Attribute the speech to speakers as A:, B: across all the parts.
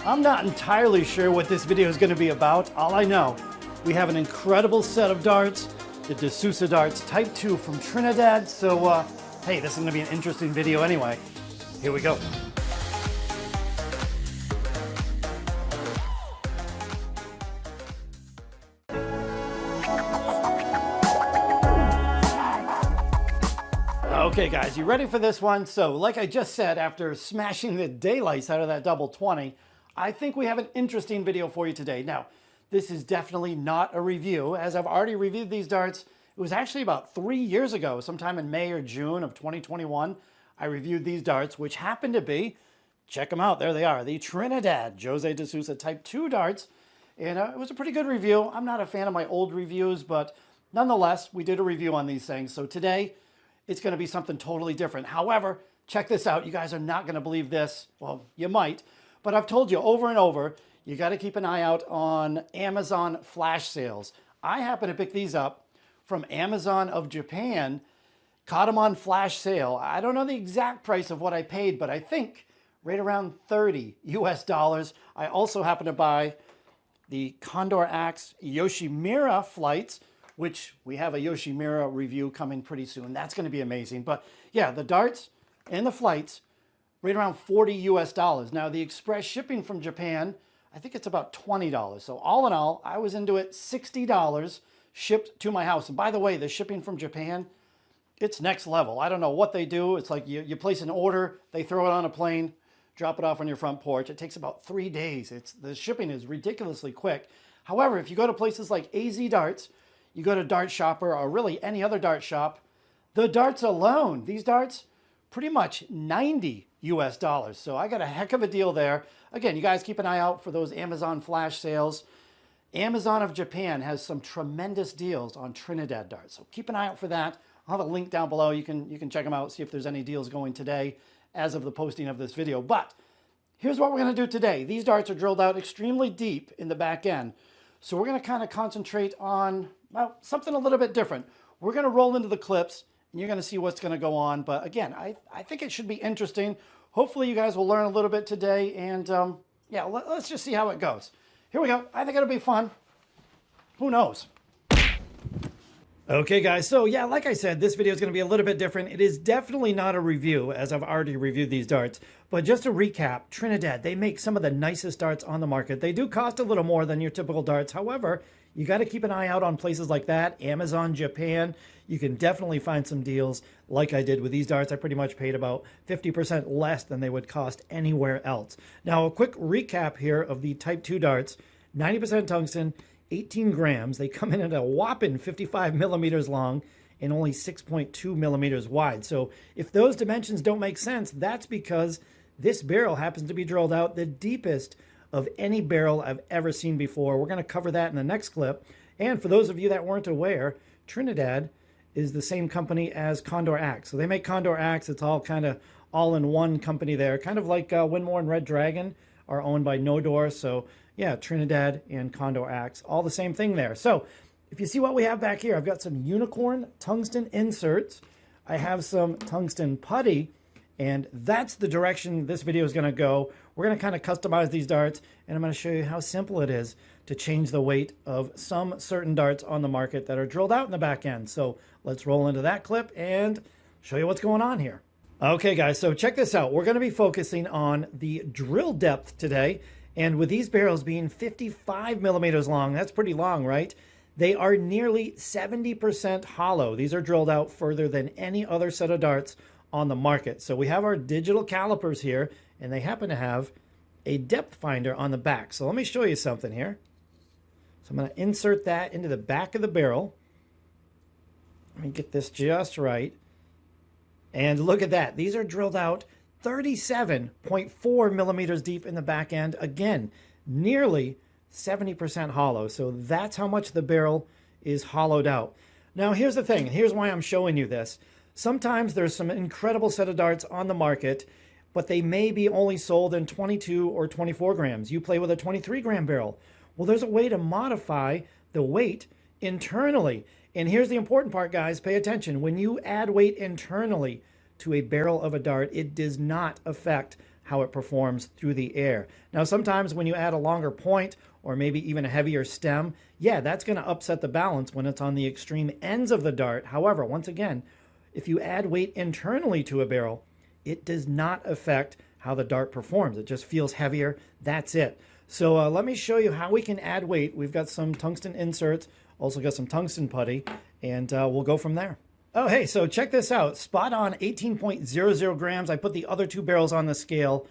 A: I'm not entirely sure what this video is going to be about. All I know, we have an incredible set of darts, the De Sousa darts Type 2 from Trinidad. So, hey, this is going to be an interesting video anyway. Here we go. Okay guys, you ready for this one? So like I just said, after smashing the daylights out of that double 20, I think we have an interesting video for you today. Now, this is definitely not a review, as I've already reviewed these darts. It was actually about 3 years ago, sometime in May or June of 2021, I reviewed these darts, which happened to be, check them out, there they are, the Trinidad Jose de Sousa Type 2 darts. And it was a pretty good review. I'm not a fan of my old reviews, but nonetheless, we did a review on these things. So today, it's going to be something totally different. However, check this out. You guys are not going to believe this. Well, you might, but I've told you over and over, you got to keep an eye out on Amazon flash sales. I happen to pick these up from Amazon of Japan, caught them on flash sale. I don't know the exact price of what I paid, but I think right around 30 US dollars. I also happen to buy the Condor Axe Yoshimura flights, which we have a Yoshimura review coming pretty soon. That's going to be amazing. But yeah, the darts and the flights, right around 40 US dollars. Now the express shipping from Japan, I think it's about $20. So all in all, I was into it, $60 shipped to my house. And by the way, the shipping from Japan, it's next level. I don't know what they do. It's like you place an order, they throw it on a plane, drop it off on your front porch. It takes about 3 days. The shipping is ridiculously quick. However, if you go to places like AZ Darts, you go to Dart Shopper or really any other dart shop, the darts alone, these darts, pretty much 90 US dollars. So I got a heck of a deal there. Again, you guys keep an eye out for those Amazon flash sales. Amazon of Japan has some tremendous deals on Trinidad darts. So keep an eye out for that. I'll have a link down below. You can check them out, see if there's any deals going today as of the posting of this video. But here's what we're going to do today. These darts are drilled out extremely deep in the back end. So we're going to kind of concentrate on, well, something a little bit different. We're going to roll into the clips and you're going to see what's going to go on. But again, I think it should be interesting. Hopefully you guys will learn a little bit today. And yeah, let's just see how it goes. Here we go. I think it'll be fun. Who knows? Okay guys, so yeah, like I said, this video is going to be a little bit different. It is definitely not a review, as I've already reviewed these darts. But just to recap, Trinidad, they make some of the nicest darts on the market. They do cost a little more than your typical darts. However, you got to keep an eye out on places like that. Amazon Japan, you can definitely find some deals like I did with these darts. I pretty much paid about 50% less than they would cost anywhere else. Now, a quick recap here of the Type 2 darts. 90% tungsten, 18 grams. They come in at a whopping 55 millimeters long and only 6.2 millimeters wide. So if those dimensions don't make sense, that's because this barrel happens to be drilled out the deepest of any barrel I've ever seen before. We're going to cover that in the next clip. And for those of you that weren't aware, Trinidad is the same company as Condor Axe. So they make Condor Axe. It's all kind of all in one company there. Kind of like Winmore and Red Dragon are owned by Nodor. So yeah, Trinidad and Condor Axe, all the same thing there. So if you see what we have back here, I've got some unicorn tungsten inserts. I have some tungsten putty, and that's the direction this video is going to go. We're going to kind of customize these darts, and I'm going to show you how simple it is to change the weight of some certain darts on the market that are drilled out in the back end. So let's roll into that clip and show you what's going on here. Okay guys, so check this out. We're going to be focusing on the drill depth today. And with these barrels being 55 millimeters long, that's pretty long, right? They are nearly 70% hollow. These are drilled out further than any other set of darts on the market. So we have our digital calipers here, and they happen to have a depth finder on the back. So let me show you something here. So I'm going to insert that into the back of the barrel. Let me get this just right. And look at that. These are drilled out 37.4 millimeters deep in the back end. Again, nearly 70% hollow. So that's how much the barrel is hollowed out. Now, here's the thing. Here's why I'm showing you this. Sometimes there's some incredible set of darts on the market, but they may be only sold in 22 or 24 grams. You play with a 23 gram barrel. Well, there's a way to modify the weight internally. And here's the important part, guys. Pay attention. When you add weight internally to a barrel of a dart, it does not affect how it performs through the air. Now, sometimes when you add a longer point or maybe even a heavier stem, yeah, that's going to upset the balance when it's on the extreme ends of the dart. However, once again, if you add weight internally to a barrel, it does not affect how the dart performs. It just feels heavier. That's it. So let me show you how we can add weight. We've got some tungsten inserts, also got some tungsten putty, and we'll go from there. Oh, hey, so check this out. Spot on 18.00 grams. I put the other two barrels on the scale.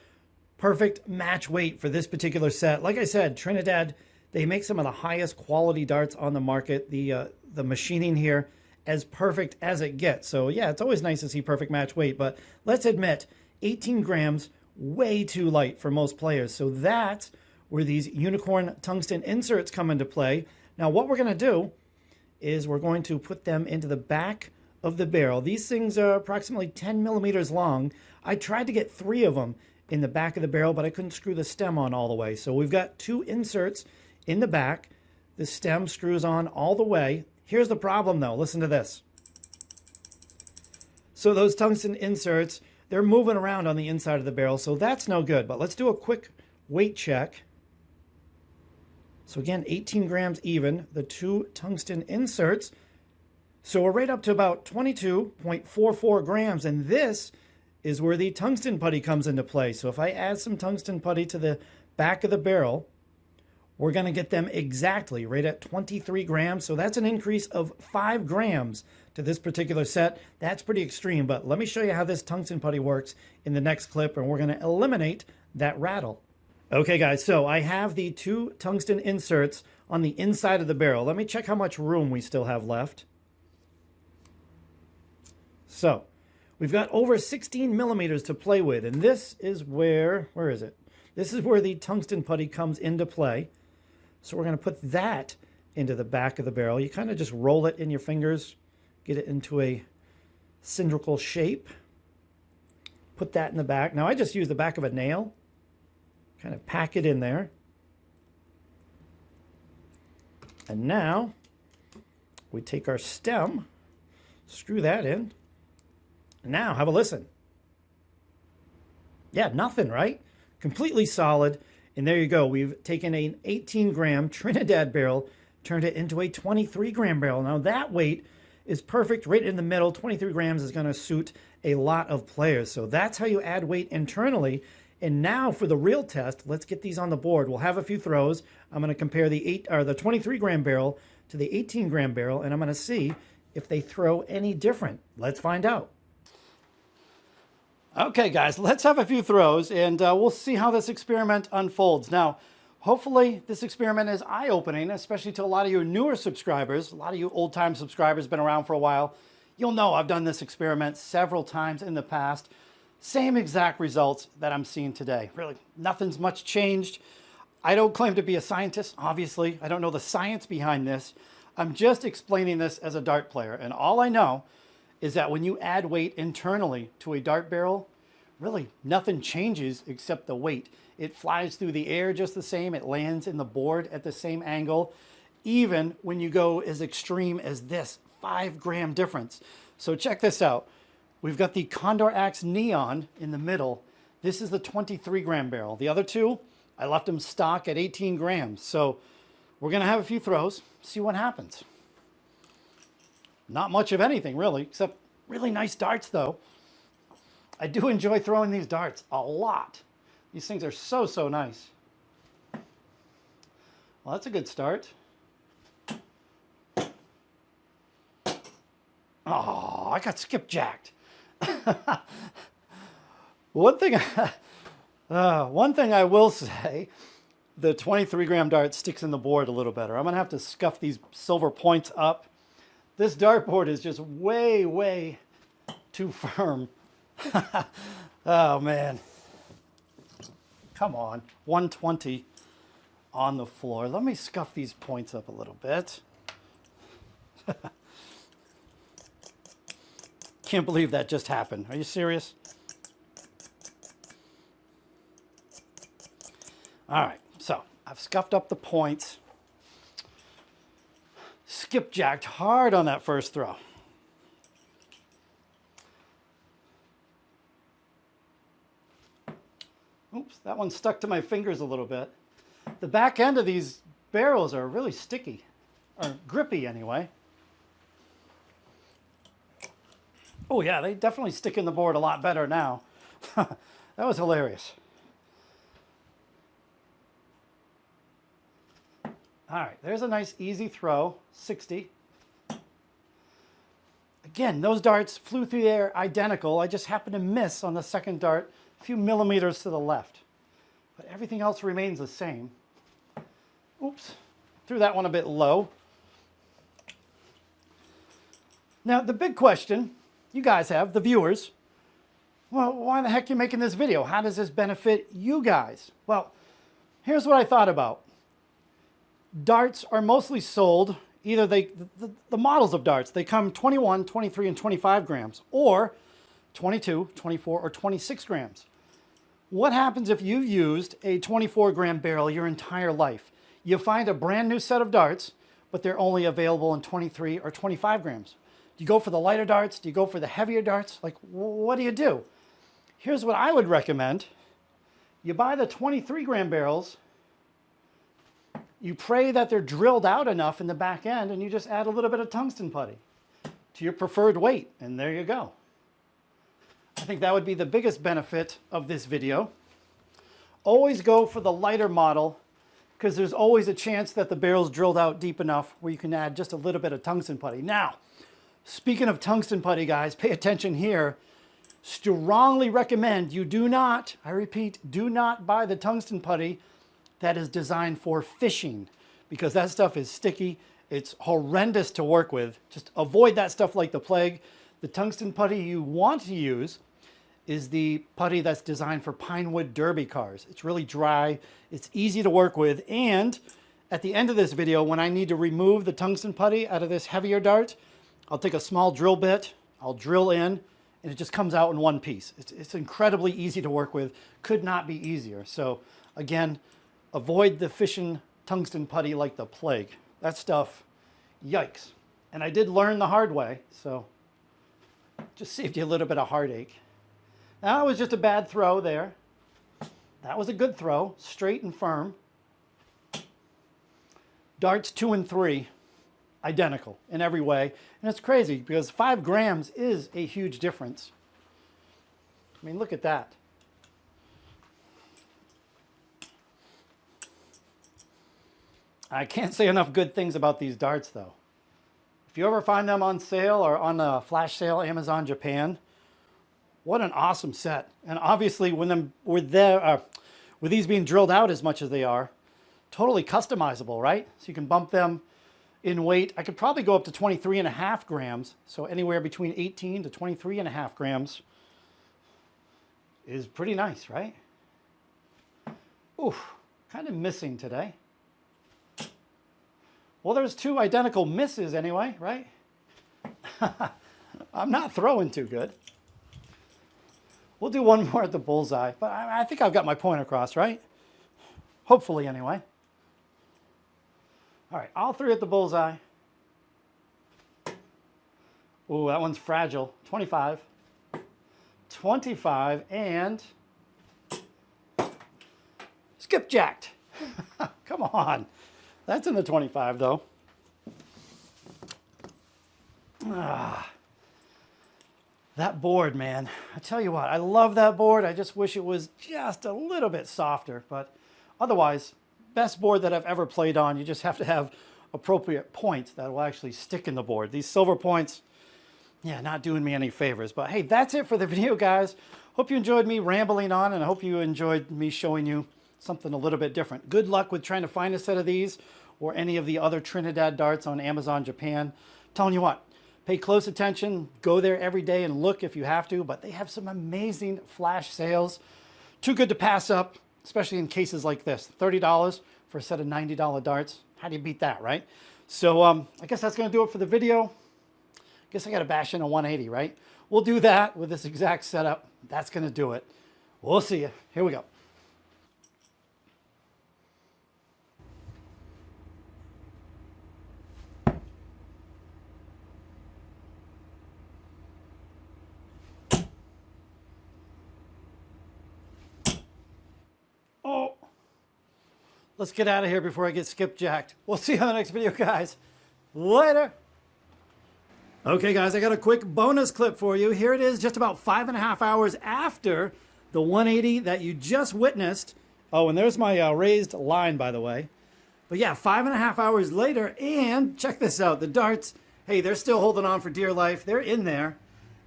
A: Perfect match weight for this particular set. Like I said, Trinidad, they make some of the highest quality darts on the market. The machining here, as perfect as it gets. So yeah, it's always nice to see perfect match weight, but let's admit, 18 grams, way too light for most players. So that's where these unicorn tungsten inserts come into play. Now what we're gonna do is we're going to put them into the back of the barrel. These things are approximately 10 millimeters long. I tried to get 3 of them in the back of the barrel, but I couldn't screw the stem on all the way. So we've got 2 inserts in the back. The stem screws on all the way. Here's the problem though, listen to this. So those tungsten inserts, they're moving around on the inside of the barrel, so that's no good. But let's do a quick weight check. So again, 18 grams even, the 2 tungsten inserts. So we're right up to about 22.44 grams, and this is where the tungsten putty comes into play. So if I add some tungsten putty to the back of the barrel, we're going to get them exactly right at 23 grams. So that's an increase of 5 grams to this particular set. That's pretty extreme, but let me show you how this tungsten putty works in the next clip, and we're going to eliminate that rattle. Okay, guys, so I have the 2 tungsten inserts on the inside of the barrel. Let me check how much room we still have left. So we've got over 16 millimeters to play with, and this is where is it? This is where the tungsten putty comes into play. So we're going to put that into the back of the barrel. You kind of just roll it in your fingers, get it into a cylindrical shape. Put that in the back. Now I just use the back of a nail, kind of pack it in there. And now we take our stem, screw that in. Now, have a listen. Yeah, nothing, right? Completely solid. And there you go. We've taken an 18-gram Trinidad barrel, turned it into a 23-gram barrel. Now, that weight is perfect right in the middle. 23 grams is going to suit a lot of players. So that's how you add weight internally. And now for the real test, let's get these on the board. We'll have a few throws. I'm going to compare the 23-gram barrel to the 18-gram barrel, and I'm going to see if they throw any different. Let's find out. Okay, guys, let's have a few throws, and we'll see how this experiment unfolds. Now, hopefully this experiment is eye-opening, especially to a lot of you newer subscribers. A lot of you old-time subscribers, been around for a while. You'll know I've done this experiment several times in the past. Same exact results that I'm seeing today. Really, nothing's much changed. I don't claim to be a scientist, obviously. I don't know the science behind this. I'm just explaining this as a dart player, and all I know is that when you add weight internally to a dart barrel, really nothing changes except the weight. It flies through the air just the same. It lands in the board at the same angle, even when you go as extreme as this 5-gram difference. So check this out. We've got the Condor Axe Neon in the middle. This is the 23-gram barrel. The other two, I left them stock at 18 grams. So we're going to have a few throws, see what happens. Not much of anything, really, except really nice darts, though. I do enjoy throwing these darts a lot. These things are so, so nice. Well, that's a good start. Oh, I got skipjacked. One thing I will say, the 23-gram dart sticks in the board a little better. I'm going to have to scuff these silver points up. This dartboard is just way, way too firm. Oh, man. Come on. 120 on the floor. Let me scuff these points up a little bit. Can't believe that just happened. Are you serious? All right. So I've scuffed up the points. Skipjacked hard on that first throw. Oops, that one stuck to my fingers a little bit. The back end of these barrels are really sticky, or grippy anyway. Oh yeah, they definitely stick in the board a lot better now. That was hilarious. All right, there's a nice easy throw, 60. Again, those darts flew through the air identical. I just happened to miss on the second dart a few millimeters to the left. But everything else remains the same. Oops, threw that one a bit low. Now, the big question you guys have, the viewers, well, why the heck are you making this video? How does this benefit you guys? Well, here's what I thought about. Darts are mostly sold, either the models of darts, they come 21, 23, and 25 grams, or 22, 24, or 26 grams. What happens if you've used a 24-gram barrel your entire life? You find a brand new set of darts, but they're only available in 23 or 25 grams. Do you go for the lighter darts? Do you go for the heavier darts? Like, what do you do? Here's what I would recommend. You buy the 23-gram barrels, you pray that they're drilled out enough in the back end, and you just add a little bit of tungsten putty to your preferred weight, and there you go. I think that would be the biggest benefit of this video. Always go for the lighter model, because there's always a chance that the barrel's drilled out deep enough where you can add just a little bit of tungsten putty. Now, speaking of tungsten putty, guys, pay attention here. Strongly recommend you do not, I repeat, do not buy the tungsten putty that is designed for fishing, because that stuff is sticky. It's horrendous to work with. Just avoid that stuff like the plague. The tungsten putty you want to use is the putty that's designed for Pinewood Derby cars. It's really dry, it's easy to work with, and at the end of this video, when I need to remove the tungsten putty out of this heavier dart, I'll take a small drill bit, I'll drill in, and it just comes out in one piece. It's incredibly easy to work with. Could not be easier. So again, avoid the fishing tungsten putty like the plague. That stuff, yikes. And I did learn the hard way, so just saved you a little bit of heartache. That was just a bad throw there. That was a good throw, straight and firm. Darts 2 and 3, identical in every way. And it's crazy because 5 grams is a huge difference. I mean, look at that. I can't say enough good things about these darts, though. If you ever find them on sale or on a flash sale, Amazon Japan, what an awesome set. And obviously, with these being drilled out as much as they are, totally customizable, right? So you can bump them in weight. I could probably go up to 23.5 grams. So anywhere between 18 to 23.5 grams is pretty nice, right? Oof, kind of missing today. Well, there's 2 identical misses anyway, right? I'm not throwing too good. We'll do one more at the bullseye, but I think I've got my point across, right? Hopefully, anyway. All right, all 3 at the bullseye. Ooh, that one's fragile. 25. 25, and skipjacked. Come on. That's in the 25, though. That board, man. I tell you what, I love that board. I just wish it was just a little bit softer. But otherwise, best board that I've ever played on. You just have to have appropriate points that will actually stick in the board. These silver points, yeah, not doing me any favors. But hey, that's it for the video, guys. Hope you enjoyed me rambling on, and I hope you enjoyed me showing you something a little bit different. Good luck with trying to find a set of these or any of the other Trinidad darts on Amazon Japan. Telling you what, pay close attention, go there every day and look if you have to, but they have some amazing flash sales. Too good to pass up, especially in cases like this. $30 for a set of $90 darts. How do you beat that, right? So I guess that's gonna do it for the video. Guess I gotta bash in a 180, right? We'll do that with this exact setup. That's gonna do it. We'll see you. Here we go. let's get out of here before I get skipjacked. We'll see you on the next video, guys. Later. Okay, guys, I got a quick bonus clip for you. Here it is, just about 5.5 hours after the 180 that you just witnessed. Oh, and there's my raised line, by the way. But yeah, 5.5 hours later, and check this out. The darts, hey, they're still holding on for dear life. They're in there.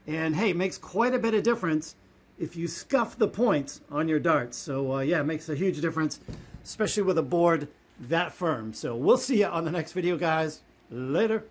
A: And hey, it makes quite a bit of difference if you scuff the points on your darts. So yeah, it makes a huge difference, especially with a board that firm. So we'll see you on the next video, guys. Later.